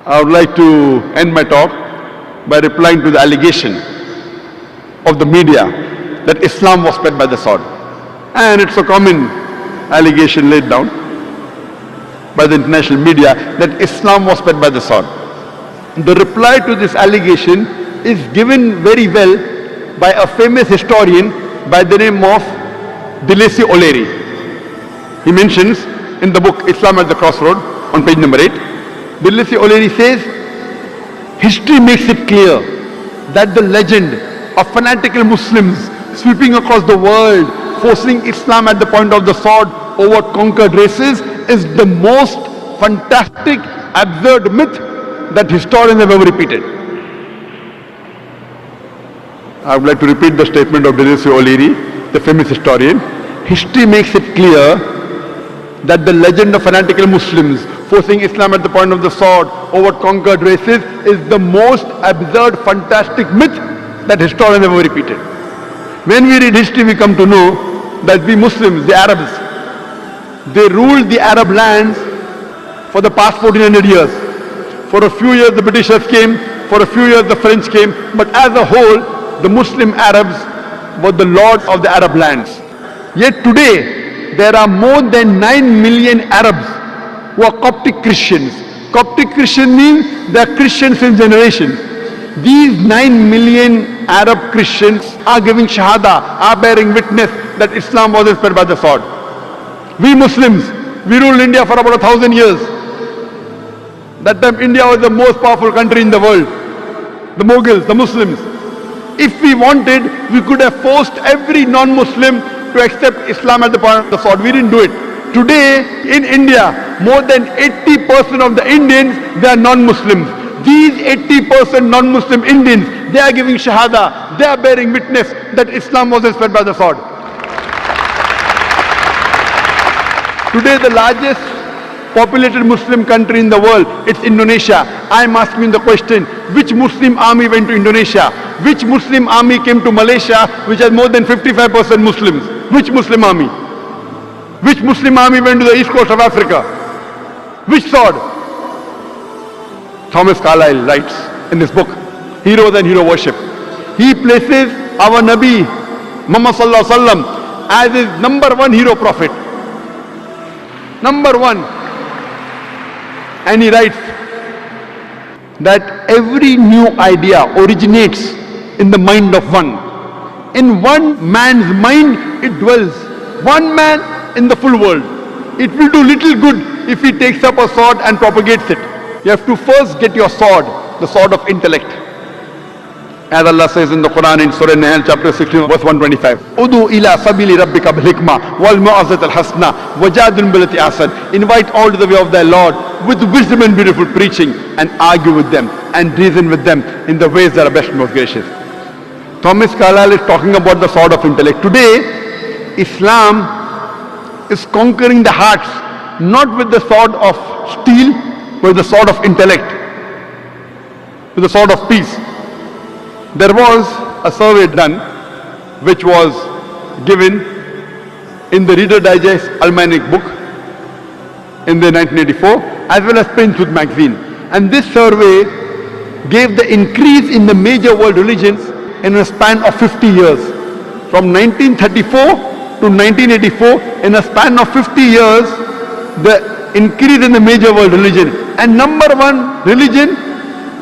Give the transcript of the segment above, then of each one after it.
I would like to end my talk by replying to the allegation of the media that Islam was spread by the sword. And it's a common allegation laid down by the international media that Islam was spread by the sword. The reply to this allegation is given very well by a famous historian by the name of Dilesi O'Leary. He mentions in the book Islam at the Crossroad on page number 8, Dilesi O'Leary says, history makes it clear that the legend of fanatical Muslims sweeping across the world, forcing Islam at the point of the sword over conquered races is the most fantastic, absurd myth that historians have ever repeated. I would like to repeat the statement of Dilesi O'Leary, the famous historian. History makes it clear that the legend of fanatical Muslims forcing Islam at the point of the sword over conquered races is the most absurd, fantastic myth that historians have ever repeated. When we read history, we come to know that we Muslims, the Arabs, they ruled the Arab lands for the past 1400 years. For a few years the Britishers came, for a few years the French came, but as a whole, the Muslim Arabs were the lords of the Arab lands. Yet today, there are more than 9 million Arabs who are Coptic Christians. Coptic Christian means they are Christians since generations. These 9 million Arab Christians are giving Shahada, are bearing witness that Islam was spread by the sword. We Muslims, we ruled India for about 1,000 years. That time India was the most powerful country in the world. The Mughals, the Muslims. If we wanted, we could have forced every non-Muslim to accept Islam at the point of the sword. We didn't do it. Today, in India, more than 80% of the Indians, they are non-Muslims. These 80% non-Muslim Indians, they are giving Shahada, they are bearing witness that Islam was spread by the sword. Today, the largest populated Muslim country in the world, it's Indonesia. I'm asking the question, which Muslim army went to Indonesia? Which Muslim army came to Malaysia, which has more than 55% Muslims? Which Muslim army? Which Muslim army went to the east coast of Africa? Which sword? Thomas Carlyle writes in his book, Heroes and Hero Worship. He places our Nabi, Muhammad Sallallahu Alaihi Wasallam, as his number one hero prophet. Number one. And he writes that every new idea originates in the mind of one. In one man's mind it dwells. One man in the full world. It will do little good if he takes up a sword and propagates it. You have to first get your sword, the sword of intellect. As Allah says in the Quran in Surah Nahl chapter 16 verse 125. Udu ila sabili rabbika bil hikmah wal mu'azzat al hasna wajadun billati ahsan. Invite all to the way of thy Lord with wisdom and beautiful preaching, and argue with them and reason with them in the ways that are best and most gracious. Thomas Carlyle is talking about the sword of intellect. Today, Islam is conquering the hearts not with the sword of steel, but with the sword of intellect, with the sword of peace. There was a survey done which was given in the Reader Digest Almanac book in the 1984 as well as Princewood magazine. And this survey gave the increase in the major world religions in a span of 50 years. From 1934 to 1984, in a span of 50 years, the increase in the major world religion. And number one religion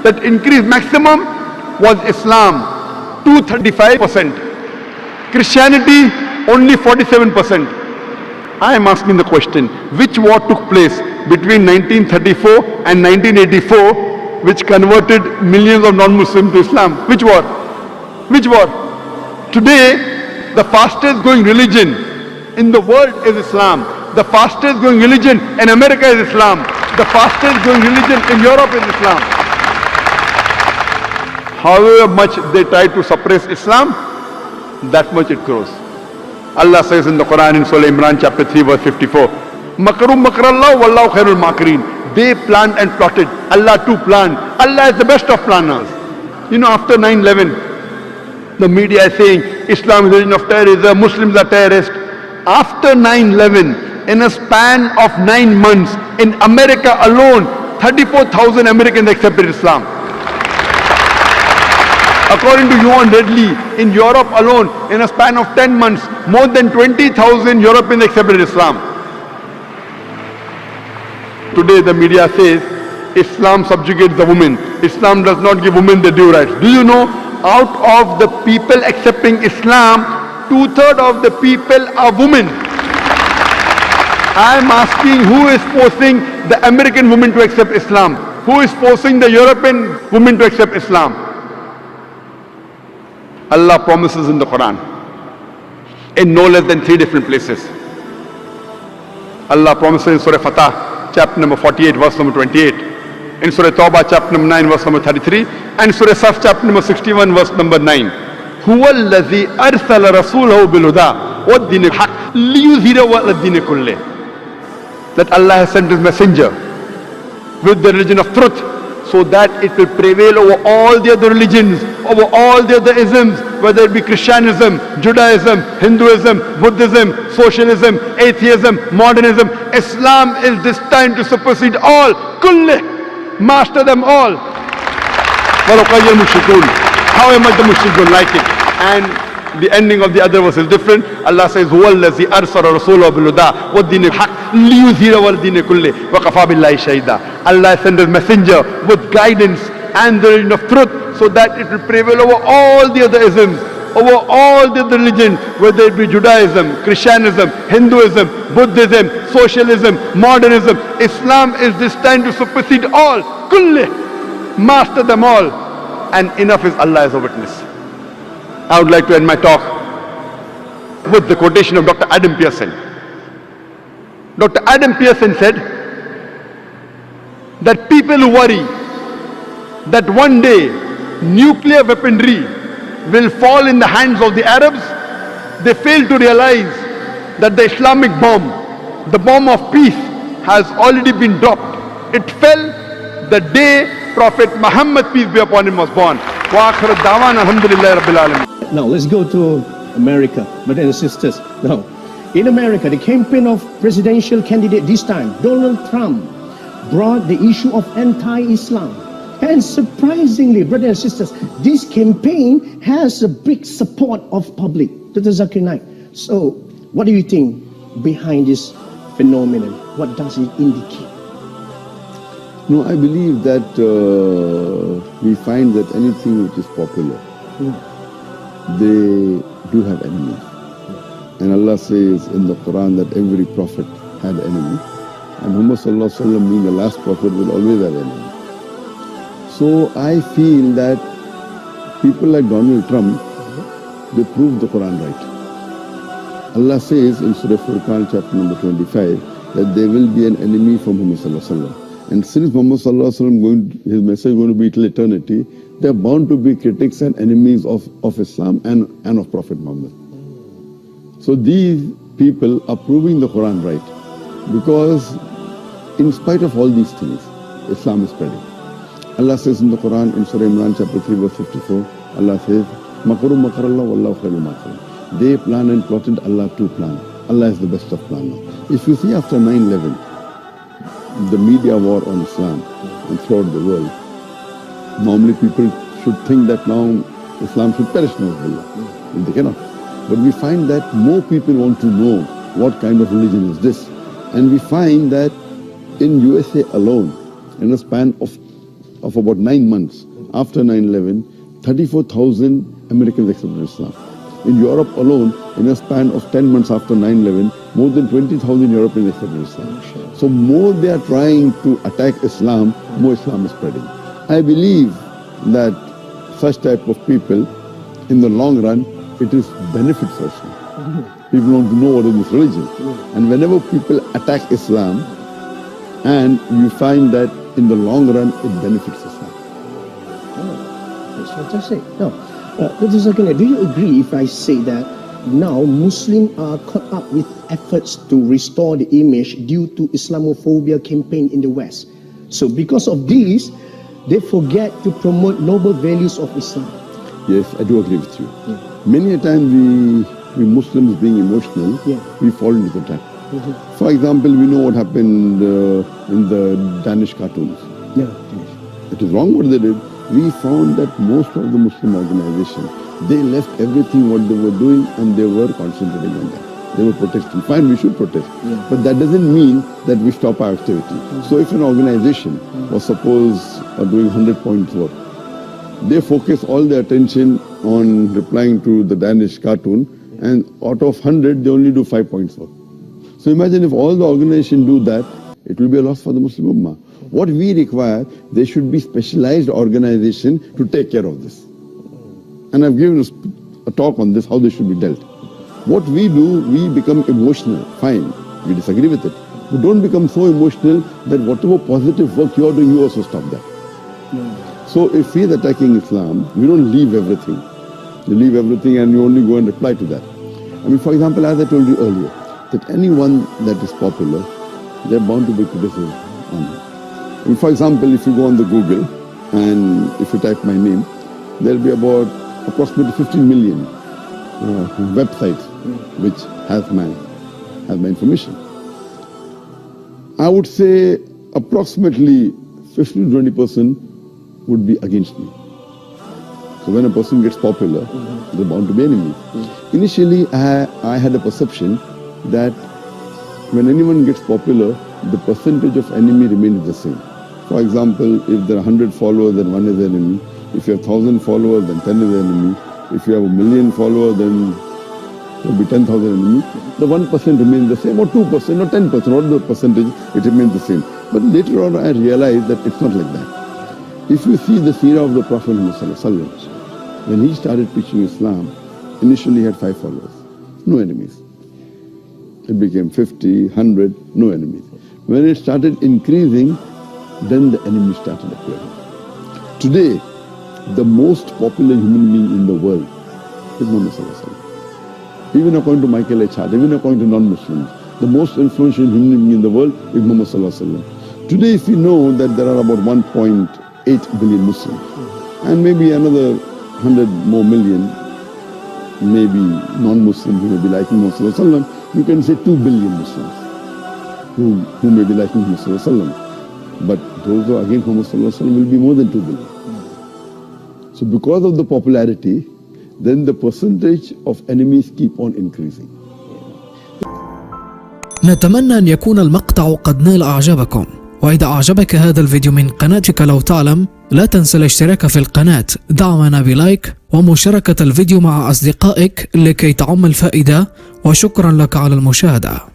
that increased maximum was Islam, 235%. Christianity, only 47%. I am asking the question, which war took place between 1934 and 1984 which converted millions of non-Muslims to Islam? Which war? Which war? Today, the fastest growing religion in the world is Islam. The fastest growing religion in America is Islam. The fastest growing religion in Europe is Islam. However much they try to suppress Islam, that much it grows. Allah says in the Quran in Surah Imran chapter 3 verse 54, Makarum makrallah wallahu khairul makirin. They planned and plotted. Allah too planned. Allah is the best of planners. You know, after 9/11, the media is saying Islam is a religion of terrorism, Muslims are terrorists. After 9/11, in a span of 9 months, in America alone, 34,000 Americans accepted Islam. According to Johan Redley, in Europe alone, in a span of 10 months, more than 20,000 Europeans accepted Islam. Today the media says Islam subjugates the women. Islam does not give women the due rights. Do you know, out of the people accepting Islam, 2/3 of the people are women. I am asking, who is forcing the American women to accept Islam? Who is forcing the European women to accept Islam? Allah promises in the Quran, in no less than 3 different places. Allah promises in Surah Fatah, chapter number 48, verse number 28. In Surah Tawbah, chapter number 9, verse number 33. And Surah Saf, chapter number 61, verse number 9. هُوَ الَّذِي أَرْسَلَ رَسُولَهُ بِالْهُدَى وَالدِّينِ الْحَقِّ لِيُظْهِرَهُ عَلَى الدِّينِ كُلِّهِ. That Allah has sent His messenger with the religion of truth, so that it will prevail over all the other religions, over all the other isms, whether it be Christianism, Judaism, Hinduism, Buddhism, socialism, atheism, modernism. Islam is destined to supersede all. Kullih, master them all. However much the mushrikun don't like it. And the ending of the other verse is different. Allah says, هُوَ الَّذِي أَرْسَلَ رَسُولَهُ بِالْهُدَى وَالدِّينِ الْحَقِّ لِيُظْهِرَهُ عَلَى الدِّينِ كُلِّهِ وَكَفَى بِاللَّهِ شَهِيدًا. Allah sent His messenger with guidance and the religion of truth, so that it will prevail over all the other isms, over all the other religions, whether it be Judaism, Christianism, Hinduism, Buddhism, socialism, modernism. Islam is destined to supersede all. Kullih, master them all. And enough is Allah as a witness. I would like to end my talk with the quotation of Dr. Adam Pearson. Dr. Adam Pearson said that people who worry that one day nuclear weaponry will fall in the hands of the Arabs, they fail to realize that the Islamic bomb, the bomb of peace, has already been dropped. It fell the day Prophet Muhammad, peace be upon him, was born. Wa akhir ad-da'wan alhamdulillahi rabbil alamin. Now let's go to America, brothers and sisters. Now, in America, the campaign of presidential candidate this time, Donald Trump, brought the issue of anti-Islam. And surprisingly, brothers and sisters, this campaign has a big support of public. Dr. ذاكر Naik. So, what do you think behind this phenomenon? What does it indicate? No, I believe that we find that anything which is popular, they do have enemies. And Allah says in the Quran that every prophet had an enemy. And Muhammad Sallallahu Alaihi Wasallam, being the last prophet, will always have enemies. So I feel that people like Donald Trump, they prove the Quran right. Allah says in Surah Furqan, chapter number 25, that there will be an enemy from Muhammad Sallallahu Alaihi Wasallam. And since Muhammad Sallallahu Alaihi Wasallam, his message is going to be till eternity, they are bound to be critics and enemies of Islam and of Prophet Muhammad. So these people are proving the Quran right, because in spite of all these things, Islam is spreading. Allah says in the Quran, in Surah Imran chapter 3 verse 54, Allah says, Makaru makarallah wallahu khairul makirin. They plan and plotted, Allah too plan. Allah is the best of planners. If you see after 9/11, the media war on Islam and throughout the world, normally people should think that now Islam should perish now. They cannot. But we find that more people want to know what kind of religion is this. And we find that in USA alone, in a span of about 9 months after 9/11, 34,000 Americans accepted Islam. In Europe alone, in a span of 10 months after 9/11, more than 20,000 Europeans accepted Islam. So more they are trying to attack Islam, more Islam is spreading. I believe that such type of people, in the long run, it is benefit for Islam. People want to know what is this religion. And whenever people attack Islam, and you find that in the long run, it benefits Islam. Oh, that's fantastic. Now, Dr. ذاكر Naik, do you agree if I say that now Muslims are caught up with efforts to restore the image due to Islamophobia campaign in the West? So because of this, they forget to promote noble values of Islam. Yes, I do agree with you. Many a time we Muslims being emotional, we fall into the trap. For example, we know what happened in the Danish cartoons. Yeah. It is wrong what they did. We found that most of the Muslim organizations, they left everything what they were doing and they were concentrating on that. They were protesting. Fine, we should protest. Yeah. But that doesn't mean that we stop our activity. So if an organization was suppose doing 100 points work, they focus all their attention on replying to the Danish cartoon, and out of 100, they only do 5 points work. So imagine if all the organizations do that, it will be a loss for the Muslim Ummah. What we require, there should be specialized organization to take care of this. And I've given a talk on this, how this should be dealt. What we do, we become emotional. Fine, we disagree with it. But don't become so emotional that whatever positive work you are doing, you also stop that. So if he is attacking Islam, we don't leave everything. You leave everything and you only go and reply to that. I mean, for example, as I told you earlier, that anyone that is popular, they're bound to be criticism on him. I mean, for example, if you go on the Google and if you type my name, there'll be about approximately 15 million websites which has my information. I would say approximately 50 to 20% would be against me. So when a person gets popular, they're bound to be enemies. Initially, I had a perception that when anyone gets popular, the percentage of enemy remains the same. For example, if there are 100 followers, then 1 is the enemy. If you have 1,000 followers, then 10 is the enemy. If you have 1,000,000 followers, then there will be 10,000 enemies. The 1% remains the same, or 2%, or 10%, or the percentage, it remains the same. But later on, I realized that it's not like that. If you see the seerah of the Prophet Muhammad, when he started preaching Islam, initially he had 5 followers, no enemies. It became 50, 100, no enemies. When it started increasing, then the enemies started appearing. Today, the most popular human being in the world is Muhammad. Even according to Michael H. Hart, even according to non-Muslims, the most influential human being in the world is Muhammad. Today, if we know that there are about 1.8 billion Muslims, and maybe another 100 more million, maybe non-Muslims who may be liking Muhammad, you can say 2 billion Muslims who may be liking Muhammad. But those who are against Muhammad will be more than 2 billion. So because of the popularity, then the percentage of enemies keep on increasing. نتمنى أن يكون المقطع قد نال أعجابكم، وإذا أعجبك هذا الفيديو من قناتك لو تعلم، لا تنسى الاشتراك في القناة، دعمنا بلايك ومشاركة الفيديو مع أصدقائك لكي تعم الفائدة، وشكرا لك على المشاهدة.